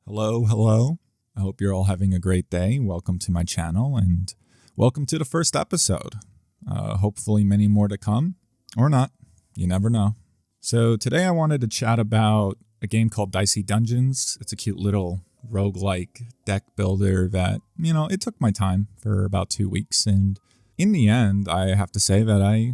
Hello, hello. I hope you're all having a great day. Welcome to my channel and welcome to the first episode. Hopefully many more to come, or not. You never know. So today I wanted to chat about a game called Dicey Dungeons. It's a cute little roguelike deck builder that, it took my time for about 2 weeks. And in the end, I have to say that I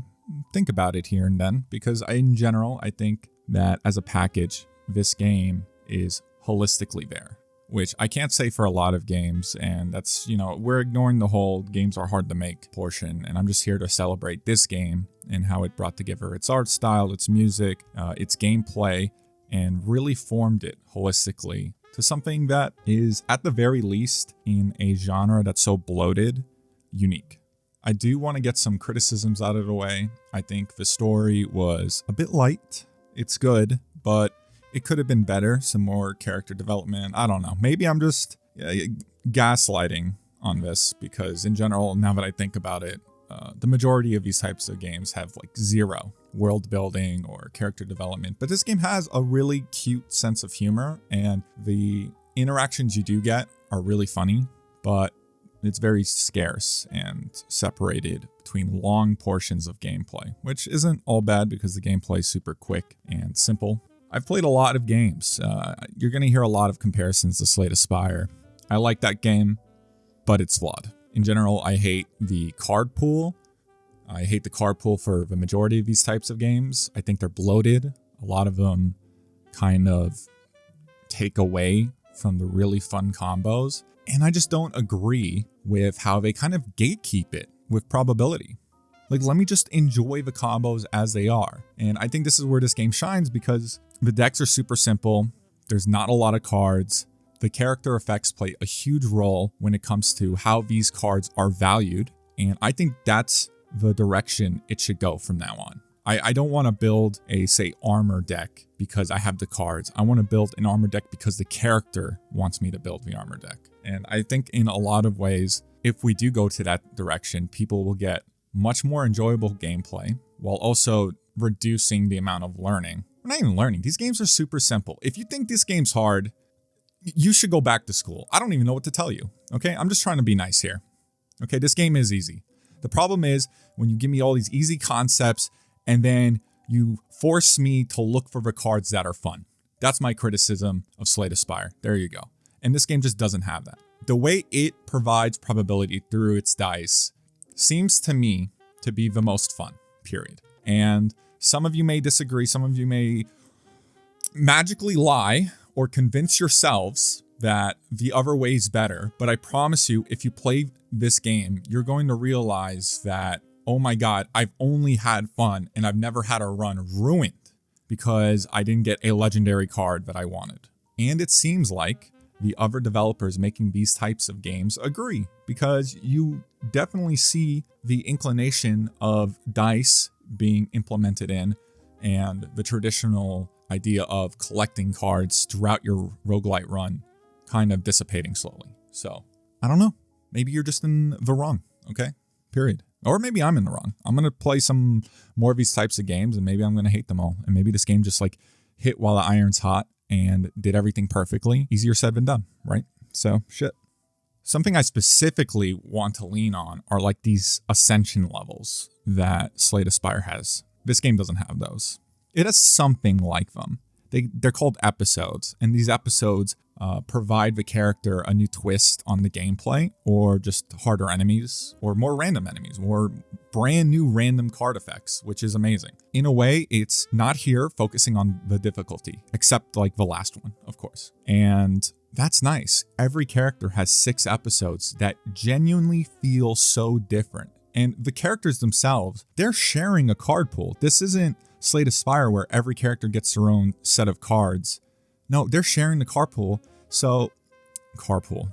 think about it here and then because in general, I think that as a package, this game is holistically there, which I can't say for a lot of games. And that's, we're ignoring the whole games are hard to make portion. And I'm just here to celebrate this game and how it brought together its art style, its music, its gameplay, and really formed it holistically to something that is, at the very least, in a genre that's so bloated, unique. I do want to get some criticisms out of the way. I think the story was a bit light. It's good, but it could have been better. Some more character development. I don't know. Maybe I'm just gaslighting on this because in general, now that I think about it, the majority of these types of games have like zero world building or character development. But this game has a really cute sense of humor and the interactions you do get are really funny, but it's very scarce and separated between long portions of gameplay, which isn't all bad because the gameplay is super quick and simple. I've played a lot of games. You're going to hear a lot of comparisons to Slay the Spire. I like that game, but it's flawed. In general, I hate the card pool. I hate the card pool for the majority of these types of games. I think they're bloated. A lot of them kind of take away from the really fun combos. And I just don't agree with how they kind of gatekeep it with probability. Like, let me just enjoy the combos as they are. And I think this is where this game shines because the decks are super simple. There's not a lot of cards. The character effects play a huge role when it comes to how these cards are valued. And I think that's the direction it should go from now on. I don't want to build a, say, armor deck because I have the cards. I want to build an armor deck because the character wants me to build the armor deck. And I think in a lot of ways, if we do go to that direction, people will get much more enjoyable gameplay while also reducing the amount of learning. We're not even learning. These games are super simple. If you think this game's hard, you should go back to school. I don't even know what to tell you. Okay, I'm just trying to be nice here. Okay, this game is easy. The problem is when you give me all these easy concepts and then you force me to look for the cards that are fun. That's my criticism of Slay the Spire. There you go. And this game just doesn't have that. The way it provides probability through its dice seems to me to be the most fun, period. And some of you may disagree. Some of you may magically lie or convince yourselves that the other way is better. But I promise you, if you play this game, you're going to realize that, oh my God, I've only had fun and I've never had a run ruined because I didn't get a legendary card that I wanted. And it seems like the other developers making these types of games agree because you definitely see the inclination of dice being implemented in and the traditional idea of collecting cards throughout your roguelite run kind of dissipating slowly. So I don't know. Maybe you're just in the wrong. Okay, period. Or maybe I'm in the wrong. I'm going to play some more of these types of games and maybe I'm going to hate them all. And maybe this game just like hit while the iron's hot and did everything perfectly. Easier said than done, right? So shit. Something I specifically want to lean on are like these ascension levels that Slay the Spire has. This game doesn't have those. It has something like them. They're called episodes, and these episodes provide the character a new twist on the gameplay, or just harder enemies, or more random enemies, or brand new random card effects, which is amazing. In a way, it's not here focusing on the difficulty, except like the last one, of course. And that's nice. Every character has 6 episodes that genuinely feel so different. And the characters themselves, they're sharing a card pool. This isn't Slay the Spire where every character gets their own set of cards. No, they're sharing the card pool. So,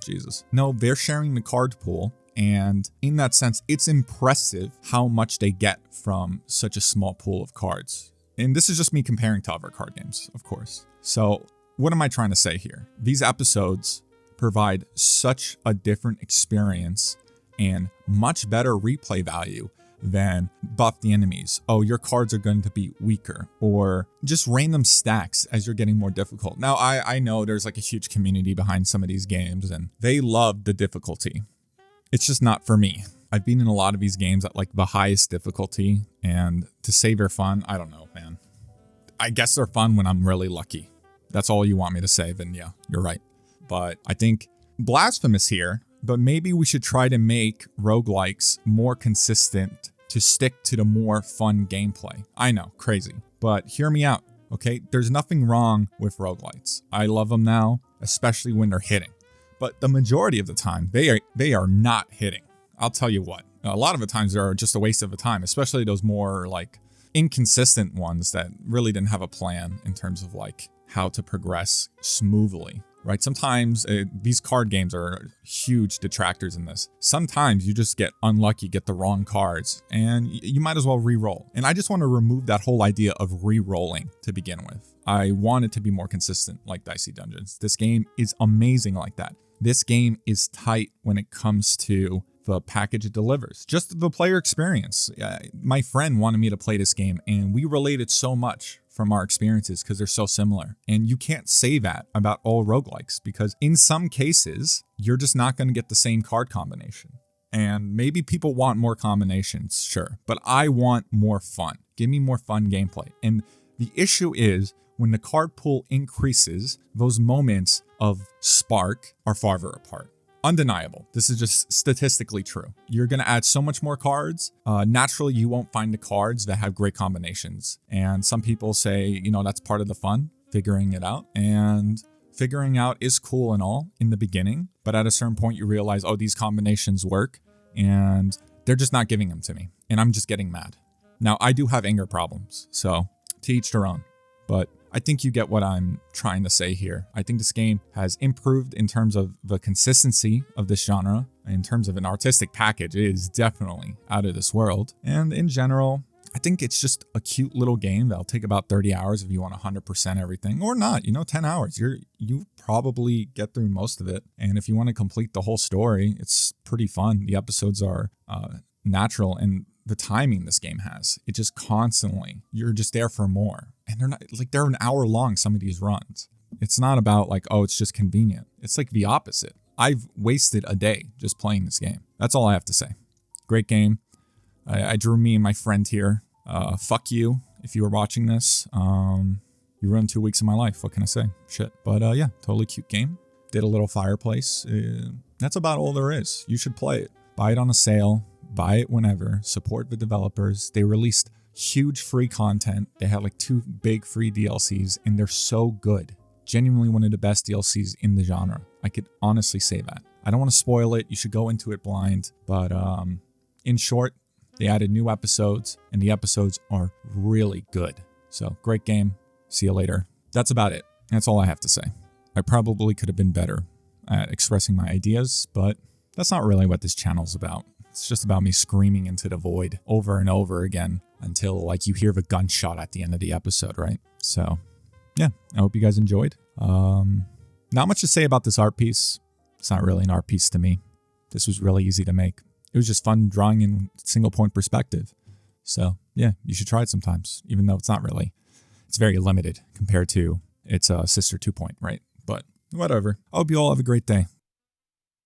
Jesus. No, they're sharing the card pool. And in that sense, it's impressive how much they get from such a small pool of cards. And this is just me comparing to other card games, of course. So what am I trying to say here? These episodes provide such a different experience and much better replay value than buff the enemies. Oh, your cards are going to be weaker, or just random stacks as you're getting more difficult. Now, I know there's like a huge community behind some of these games and they love the difficulty. It's just not for me. I've been in a lot of these games at like the highest difficulty, and to say they're fun, I don't know, man. I guess they're fun when I'm really lucky. That's all you want me to say, then yeah, you're right. But I think blasphemous here, but maybe we should try to make roguelikes more consistent to stick to the more fun gameplay. I know, crazy, but hear me out, okay? There's nothing wrong with roguelikes. I love them now, especially when they're hitting. But the majority of the time, they are not hitting. I'll tell you what, a lot of the times they're just a waste of a time, especially those more like inconsistent ones that really didn't have a plan in terms of like how to progress smoothly, right? Sometimes these card games are huge detractors in this. Sometimes you just get unlucky, get the wrong cards, and you might as well re-roll. And I just want to remove that whole idea of re-rolling to begin with. I want it to be more consistent like Dicey Dungeons. This game is amazing like that. This game is tight when it comes to the package it delivers. Just the player experience. My friend wanted me to play this game, and we related so much from our experiences because they're so similar. And you can't say that about all roguelikes, because in some cases, you're just not going to get the same card combination. And maybe people want more combinations, sure, but I want more fun. Give me more fun gameplay. And the issue is, when the card pool increases, those moments of spark are farther apart. Undeniable. This is just statistically true. You're going to add so much more cards. Naturally, you won't find the cards that have great combinations. And some people say, you know, that's part of the fun, figuring it out. And figuring out is cool and all in the beginning. But at a certain point, you realize, oh, these combinations work. And they're just not giving them to me. And I'm just getting mad. Now, I do have anger problems. So to each their own. But I think you get what I'm trying to say here. I think this game has improved in terms of the consistency of this genre. In terms of an artistic package, it is definitely out of this world. And in general, I think it's just a cute little game that'll take about 30 hours if you want 100% everything, or not, 10 hours. You probably get through most of it. And if you want to complete the whole story, it's pretty fun. The episodes are natural, and the timing this game has, it just constantly, you're just there for more. And they're an hour long, some of these runs. It's not about like, oh, it's just convenient. It's like the opposite. I've wasted a day just playing this game. That's all I have to say. Great game. I drew me and my friend here. Fuck you if you were watching this. You ruined 2 weeks of my life. What can I say? Shit. But yeah, totally cute game. Did a little fireplace. That's about all there is. You should play it. Buy it on a sale. Buy it whenever. Support the developers. They released huge free content. They had like 2 big free DLCs, and they're so good. Genuinely one of the best DLCs in the genre. I could honestly say that. I don't want to spoil it. You should go into it blind. But in short, they added new episodes, and the episodes are really good. So great game. See you later. That's about it. That's all I have to say. I probably could have been better at expressing my ideas, but that's not really what this channel's about. It's just about me screaming into the void over and over again until like you hear the gunshot at the end of the episode, right? So yeah, I hope you guys enjoyed. Not much to say about this art piece. It's not really an art piece to me. This was really easy to make. It was just fun drawing in single point perspective. So yeah, you should try it sometimes, even though it's not really. It's very limited compared to its sister 2 point, right? But whatever. I hope you all have a great day.